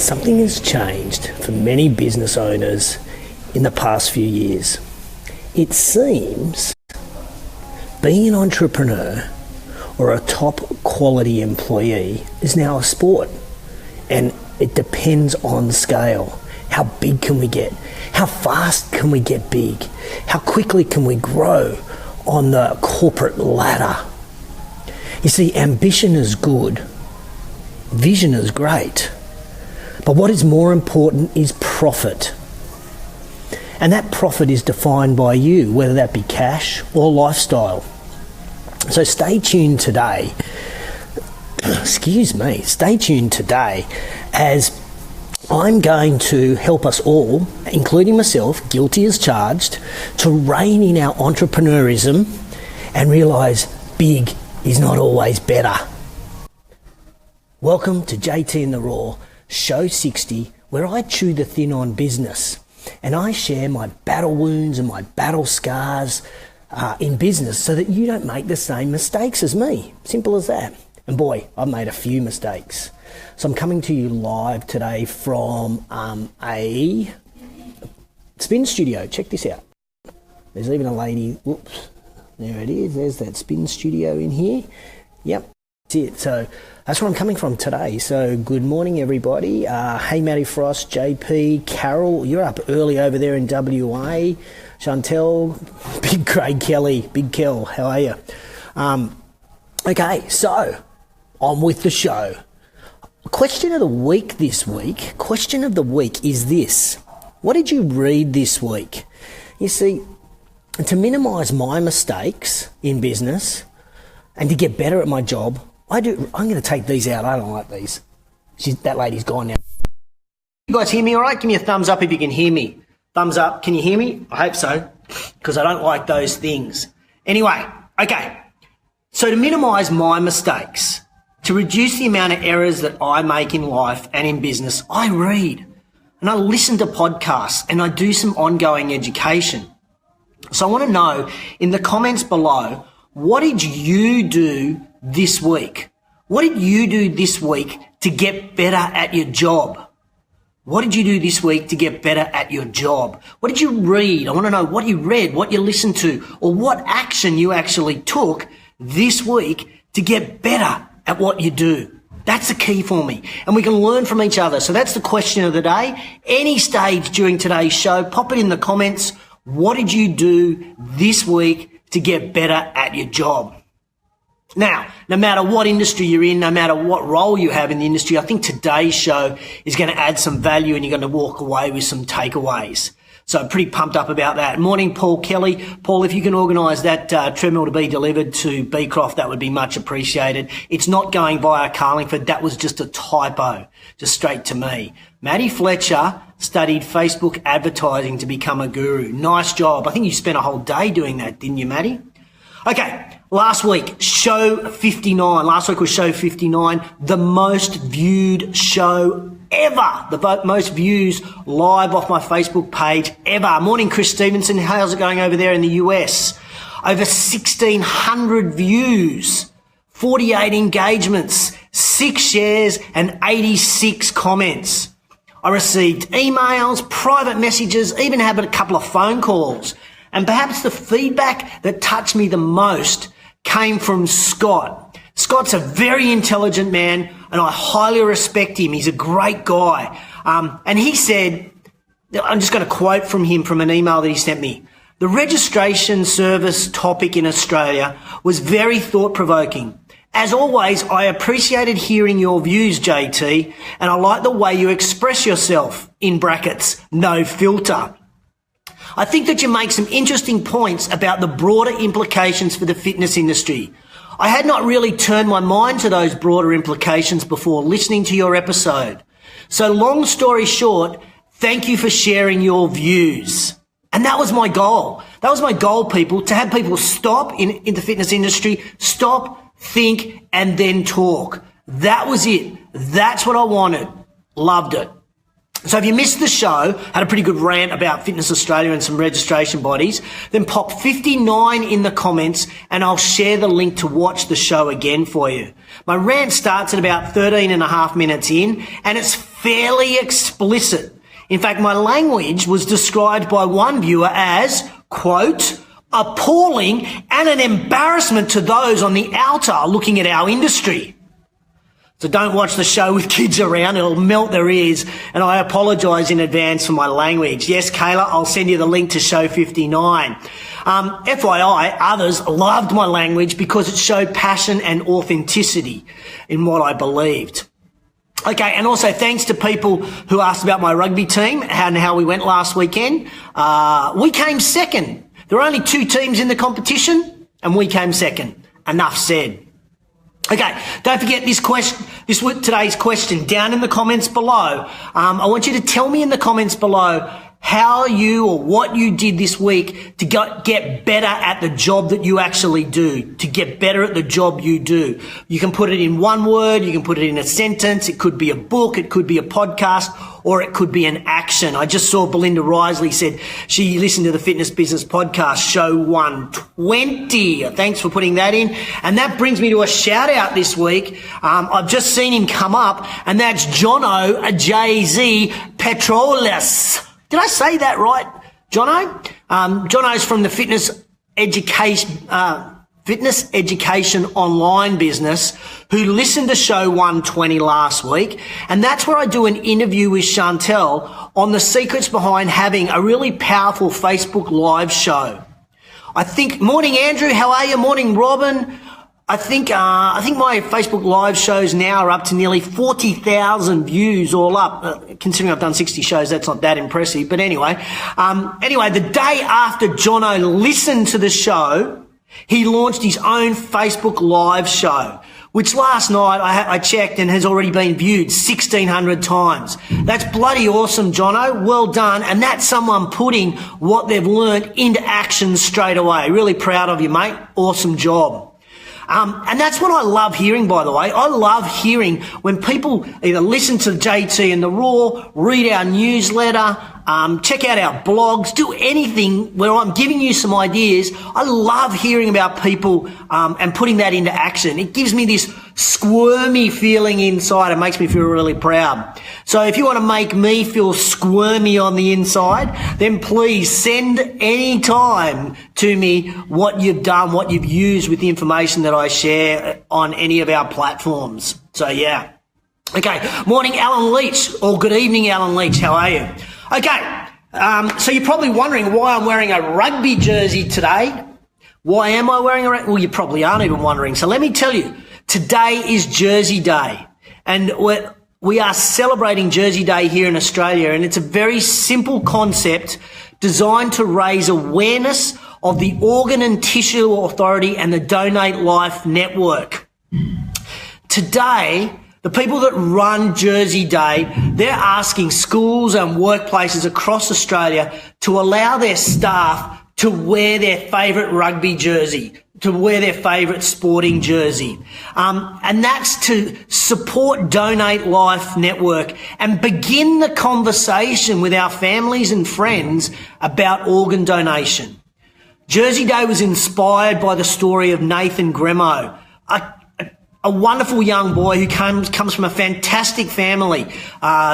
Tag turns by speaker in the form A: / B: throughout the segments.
A: Something has changed for many business owners in the past few years. It seems being an entrepreneur or a top quality employee is now a sport, and it depends on scale. How big can we get? How fast can we get big? How quickly can we grow on the corporate ladder? You see, ambition is good, vision is great, but what is more important is profit. And that profit is defined by you, whether that be cash or lifestyle. So stay tuned today, stay tuned today as I'm going to help us all, including myself, guilty as charged, to rein in our entrepreneurism and realise big is not always better. Welcome to JTInTheRaw, show 60, where I chew the thin on business and I share my battle wounds and my battle scars in business so that you don't make the same mistakes as me. Simple as that. And boy, I've made a few mistakes. So I'm coming to you live today from a spin studio. Check this out. There's even a lady, whoops, there it is. There's that spin studio in here. Yep, that's it. So that's where I'm coming from today. So good morning, everybody. Hey, Matty Frost, JP, Carol, you're up early over there in WA. Chantel, Big Craig Kelly, Big Kel, how are you? Okay, so on with the show. Question of the week this week. Question of the week is this. What did you read this week? You see, to minimise my mistakes in business and to get better at my job, I'm going to take these out. I don't like these. That lady's gone now. You guys hear me all right? Give me a thumbs up if you can hear me. Thumbs up. Can you hear me? I hope so, because I don't like those things. Anyway, okay. So to minimise my mistakes, to reduce the amount of errors that I make in life and in business, I read and I listen to podcasts and I do some ongoing education. So I want to know in the comments below, what did you do this week? What did you do this week to get better at your job? What did you do this week to get better at your job? What did you read? I want to know what you read, what you listened to, or what action you actually took this week to get better at what you do. That's the key for me. And we can learn from each other. So that's the question of the day. Any stage during today's show, pop it in the comments. What did you do this week to get better at your job? Now, no matter what industry you're in, no matter what role you have in the industry, I think today's show is going to add some value and you're going to walk away with some takeaways. So I'm pretty pumped up about that. Morning, Paul Kelly. Paul, if you can organise that treadmill to be delivered to Beecroft, that would be much appreciated. It's not going via Carlingford. That was just a typo, just straight to me. Maddie Fletcher studied Facebook advertising to become a guru. Nice job. I think you spent a whole day doing that, didn't you, Maddie? Okay, last week, show 59. Last week was show 59, the most viewed show ever, the most views live off my Facebook page ever. Morning, Chris Stevenson. How's it going over there in the US? Over 1,600 views, 48 engagements, 6 shares and 86 comments. I received emails, private messages, even had a couple of phone calls. And perhaps the feedback that touched me the most came from Scott. Scott's a very intelligent man and I highly respect him. He's a great guy. And he said, I'm just going to quote from him from an email that he sent me. The registration service topic in Australia was very thought-provoking. As always, I appreciated hearing your views, JT, and I like the way you express yourself, in brackets, no filter. I think that you make some interesting points about the broader implications for the fitness industry. I had not really turned my mind to those broader implications before listening to your episode. So long story short, thank you for sharing your views. And that was my goal. That was my goal, people, to have people stop in the fitness industry, stop, think, and then talk. That was it. That's what I wanted. Loved it. So if you missed the show, had a pretty good rant about Fitness Australia and some registration bodies, then pop 59 in the comments and I'll share the link to watch the show again for you. My rant starts at about 13 and a half minutes in and it's fairly explicit. In fact, my language was described by one viewer as, quote, appalling and an embarrassment to those on the outer looking at our industry. So don't watch the show with kids around, it'll melt their ears, and I apologise in advance for my language. Yes, Kayla, I'll send you the link to show 59. FYI, others loved my language because it showed passion and authenticity in what I believed. Okay, and also thanks to people who asked about my rugby team and how we went last weekend. We came second. There were only 2 teams in the competition, and we came second. Enough said. Okay, don't forget today's question down in the comments below. I want you to tell me in the comments below how you or what you did this week to get better at the job that you actually do, to get better at the job you do. You can put it in one word, you can put it in a sentence, it could be a book, it could be a podcast, or it could be an action. I just saw Belinda Risley said she listened to the Fitness Business Podcast, show 120. Thanks for putting that in. And that brings me to a shout out this week. I've just seen him come up, and that's Jono JZ Petrolis. Did I say that right, Jono? Jono's from the Fitness Education online business who listened to show 120 last week. And that's where I do an interview with Chantel on the secrets behind having a really powerful Facebook Live show. Morning, Andrew. How are you? Morning, Robin. I think my Facebook Live shows now are up to nearly 40,000 views all up. Considering I've done 60 shows, that's not that impressive. But anyway, the day after Jono listened to the show, he launched his own Facebook Live show, which last night I checked and has already been viewed 1,600 times. That's bloody awesome, Jono. Well done. And that's someone putting what they've learned into action straight away. Really proud of you, mate. Awesome job. And that's what I love hearing, by the way. I love hearing when people either listen to JT and the Raw, read our newsletter, check out our blogs, do anything where I'm giving you some ideas. I love hearing about people and putting that into action. It gives me this squirmy feeling inside. It makes me feel really proud. So if you want to make me feel squirmy on the inside, then please send any time to me what you've done, what you've used with the information that I share on any of our platforms. So yeah. Okay. Morning, Alan Leach, or good evening, Alan Leach. How are you? Okay. So you're probably wondering why I'm wearing a rugby jersey today. Why am I wearing well, you probably aren't even wondering. So let me tell you, today is Jersey Day, and we are celebrating Jersey Day here in Australia, and it's a very simple concept designed to raise awareness of the Organ and Tissue Authority and the Donate Life Network. Today, the people that run Jersey Day, they're asking schools and workplaces across Australia to allow their staff to wear their favourite rugby jersey, to wear their favourite sporting jersey. And that's to support Donate Life Network and begin the conversation with our families and friends about organ donation. Jersey Day was inspired by the story of Nathan Gremo, a wonderful young boy who comes from a fantastic family.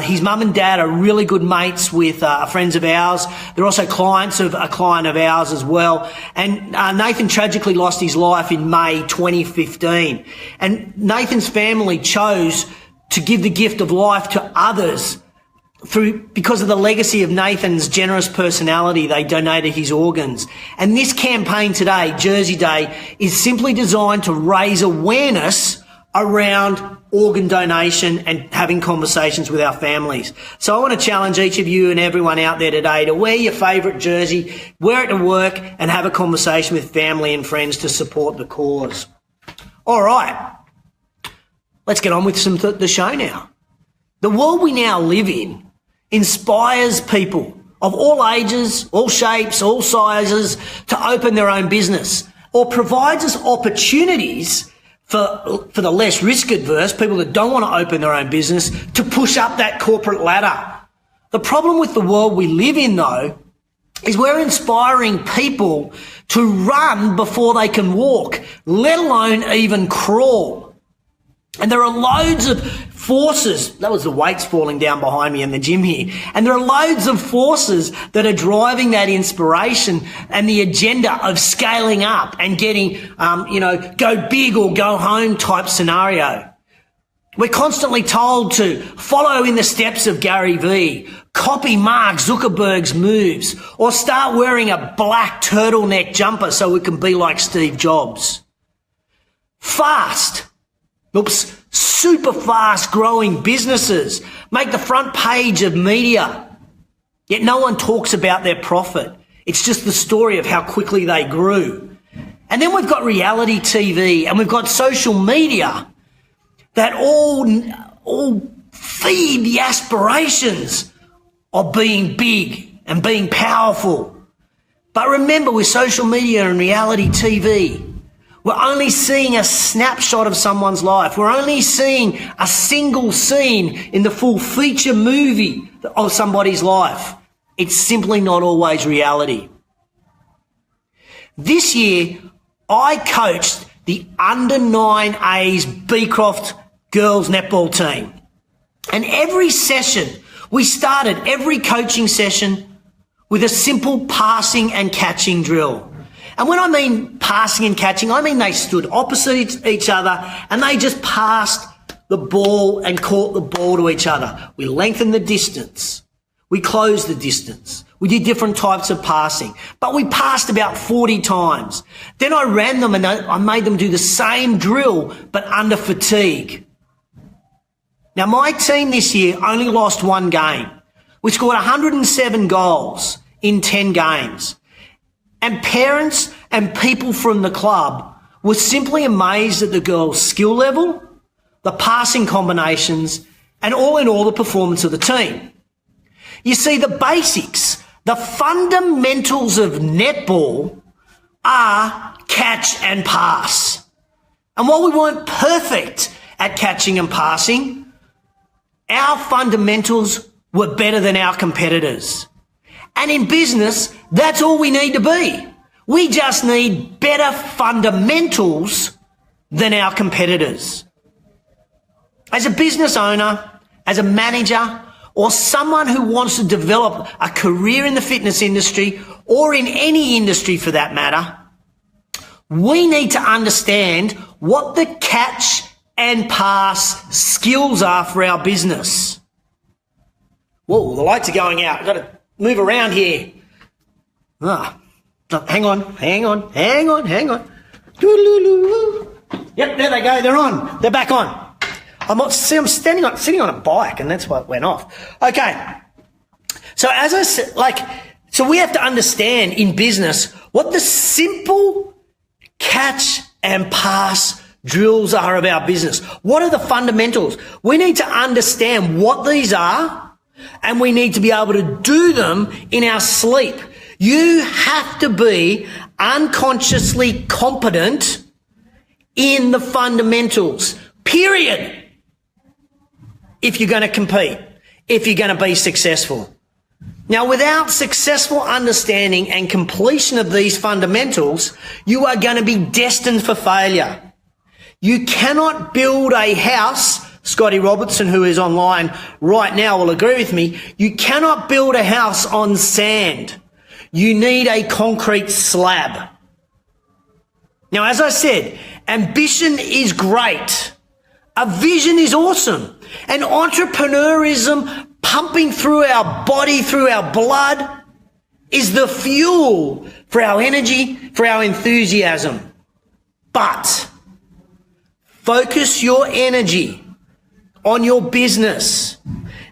A: His mum and dad are really good mates with friends of ours. They're also clients of a client of ours as well. And Nathan tragically lost his life in May 2015. And Nathan's family chose to give the gift of life to others because of the legacy of Nathan's generous personality. They donated his organs. And this campaign today, Jersey Day, is simply designed to raise awareness around organ donation and having conversations with our families. So I want to challenge each of you and everyone out there today to wear your favourite jersey, wear it to work, and have a conversation with family and friends to support the cause. All right, let's get on with the show now. The world we now live in inspires people of all ages, all shapes, all sizes to open their own business, or provides us opportunities for the less risk adverse, people that don't want to open their own business, to push up that corporate ladder. The problem with the world we live in, though, is we're inspiring people to run before they can walk, let alone even crawl. And there are loads of forces. That was the weights falling down behind me in the gym here. And there are loads of forces that are driving that inspiration and the agenda of scaling up and getting, go big or go home type scenario. We're constantly told to follow in the steps of Gary Vee, copy Mark Zuckerberg's moves, or start wearing a black turtleneck jumper so we can be like Steve Jobs. Super fast growing businesses make the front page of media, yet no one talks about their profit. It's just the story of how quickly they grew. And then we've got reality TV and we've got social media that all feed the aspirations of being big and being powerful. But remember, with social media and reality TV, we're only seeing a snapshot of someone's life. We're only seeing a single scene in the full feature movie of somebody's life. It's simply not always reality. This year, I coached the under 9A's Beecroft girls netball team. And every session, we started every coaching session with a simple passing and catching drill. And when I mean passing and catching, I mean they stood opposite each other and they just passed the ball and caught the ball to each other. We lengthened the distance. We closed the distance. We did different types of passing, but we passed about 40 times. Then I ran them and I made them do the same drill, but under fatigue. Now, my team this year only lost one game. We scored 107 goals in 10 games. And parents and people from the club were simply amazed at the girls' skill level, the passing combinations, and all in all, the performance of the team. You see, the basics, the fundamentals of netball are catch and pass. And while we weren't perfect at catching and passing, our fundamentals were better than our competitors. And in business, that's all we need to be. We just need better fundamentals than our competitors. As a business owner, as a manager, or someone who wants to develop a career in the fitness industry or in any industry for that matter, we need to understand what the catch and pass skills are for our business. Whoa, the lights are going out. I've got to move around here. Hang on. Yep, there they go. They're on. They're back on. I'm sitting on a bike, and that's what went off. Okay. So as I said, so we have to understand in business what the simple catch and pass drills are of our business. What are the fundamentals? We need to understand what these are, and we need to be able to do them in our sleep. You have to be unconsciously competent in the fundamentals, period, if you're going to compete, if you're going to be successful. Now, without successful understanding and completion of these fundamentals, you are going to be destined for failure. You cannot build a house, Scotty Robertson, who is online right now, will agree with me. You cannot build a house on sand. You need a concrete slab. Now, as I said, ambition is great. A vision is awesome. And entrepreneurism pumping through our body, through our blood, is the fuel for our energy, for our enthusiasm. But focus your energy on your business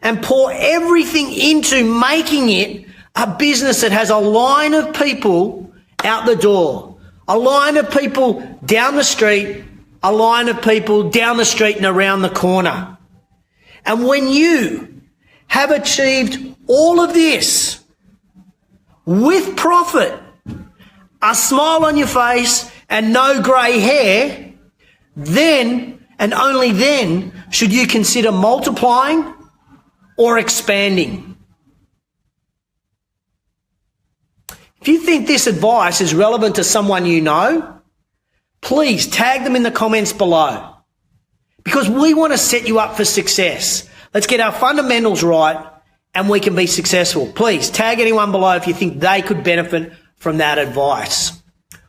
A: and pour everything into making it a business that has a line of people out the door, a line of people down the street, a line of people down the street and around the corner. And when you have achieved all of this with profit, a smile on your face and no grey hair, then and only then should you consider multiplying or expanding. If you think this advice is relevant to someone you know, please tag them in the comments below, because we want to set you up for success. Let's get our fundamentals right and we can be successful. Please tag anyone below if you think they could benefit from that advice.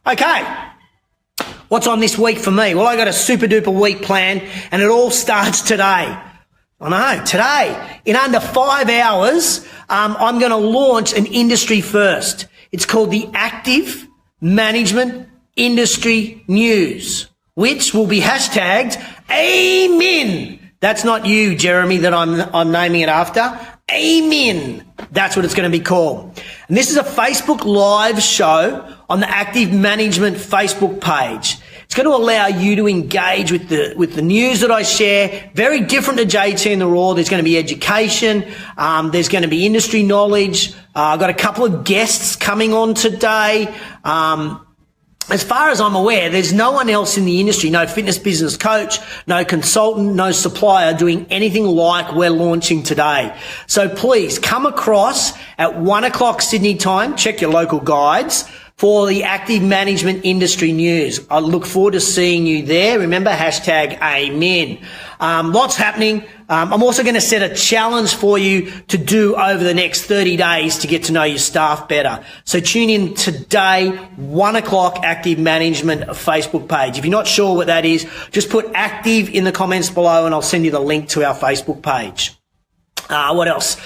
A: Okay, what's on this week for me? Well, I got a super duper week planned and it all starts today. I know, today, in under 5 hours, I'm going to launch an industry first. It's called the Active Management Industry News, which will be hashtagged Amen. That's not you, Jeremy, that I'm naming it after. Amen. That's what it's going to be called. And this is a Facebook Live show on the Active Management Facebook page. It's going to allow you to engage with the news that I share. Very different to JTInTheRaw. There's going to be education. There's going to be industry knowledge. I've got a couple of guests coming on today. As far as I'm aware, there's no one else in the industry, no fitness business coach, no consultant, no supplier doing anything like we're launching today. So please come across at 1 o'clock Sydney time. Check your local guides for the Active Management Industry News. I look forward to seeing you there. Remember, hashtag Amen. Lots happening. I'm also going to set a challenge for you to do over the next 30 days to get to know your staff better. So tune in today, 1 o'clock, Active Management Facebook page. If you're not sure what that is, just put active in the comments below and I'll send you the link to our Facebook page. What else?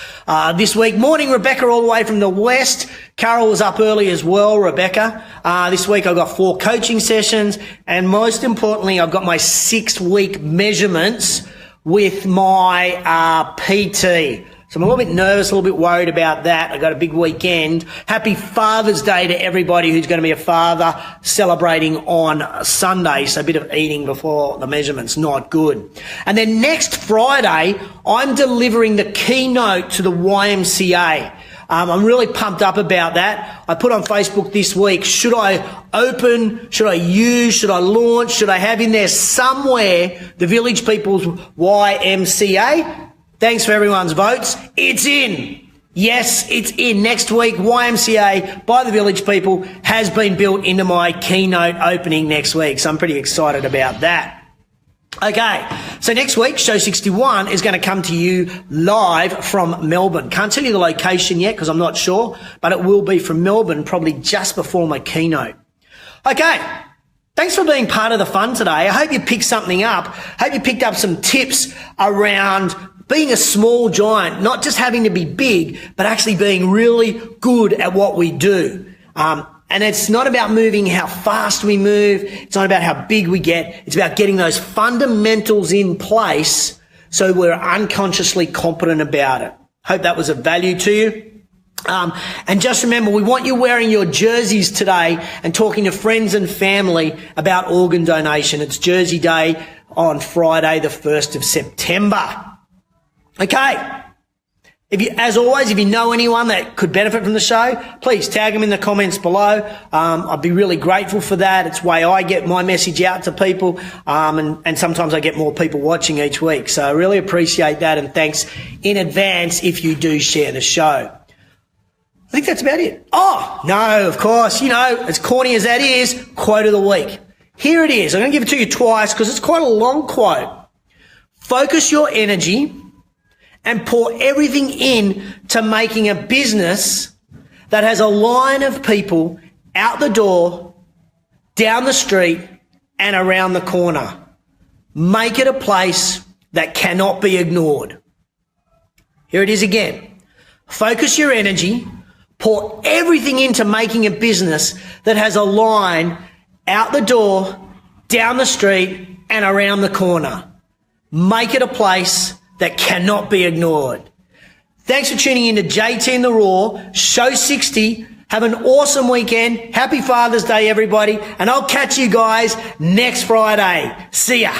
A: This week, morning, Rebecca, all the way from the west. Carol was up early as well, Rebecca. This week I've got 4 coaching sessions, and most importantly, I've got my 6-week measurements with my PT. So I'm a little bit nervous, a little bit worried about that. I got a big weekend. Happy Father's Day to everybody who's going to be a father, celebrating on Sunday. So a bit of eating before the measurements, not good. And then next Friday, I'm delivering the keynote to the YMCA. I'm really pumped up about that. I put on Facebook this week, should I open, should I use, should I launch, should I have in there somewhere the Village People's YMCA? Thanks for everyone's votes. It's in. Yes, it's in. Next week, YMCA by the Village People has been built into my keynote opening next week. So I'm pretty excited about that. Okay, so next week, show 61 is going to come to you live from Melbourne. Can't tell you the location yet because I'm not sure, but it will be from Melbourne, probably just before my keynote. Okay, thanks for being part of the fun today. I hope you picked something up. I hope you picked up some tips around being a small giant, not just having to be big, but actually being really good at what we do. And it's not about moving how fast we move. It's not about how big we get. It's about getting those fundamentals in place so we're unconsciously competent about it. Hope that was of value to you. And just remember, we want you wearing your jerseys today and talking to friends and family about organ donation. It's Jersey Day on Friday, the 1st of September. Okay. As always, if you know anyone that could benefit from the show, please tag them in the comments below. I'd be really grateful for that. It's the way I get my message out to people. And sometimes I get more people watching each week. So I really appreciate that. And thanks in advance if you do share the show. I think that's about it. Oh, no, of course, as corny as that is, quote of the week. Here it is. I'm going to give it to you twice because it's quite a long quote. Focus your energy and pour everything in to making a business that has a line of people out the door, down the street, and around the corner. Make it a place that cannot be ignored. Here it is again. Focus your energy, pour everything into making a business that has a line out the door, down the street, and around the corner. Make it a place that cannot be ignored. Thanks for tuning in to JTInTheRaw, show 60. Have an awesome weekend. Happy Father's Day, everybody. And I'll catch you guys next Friday. See ya.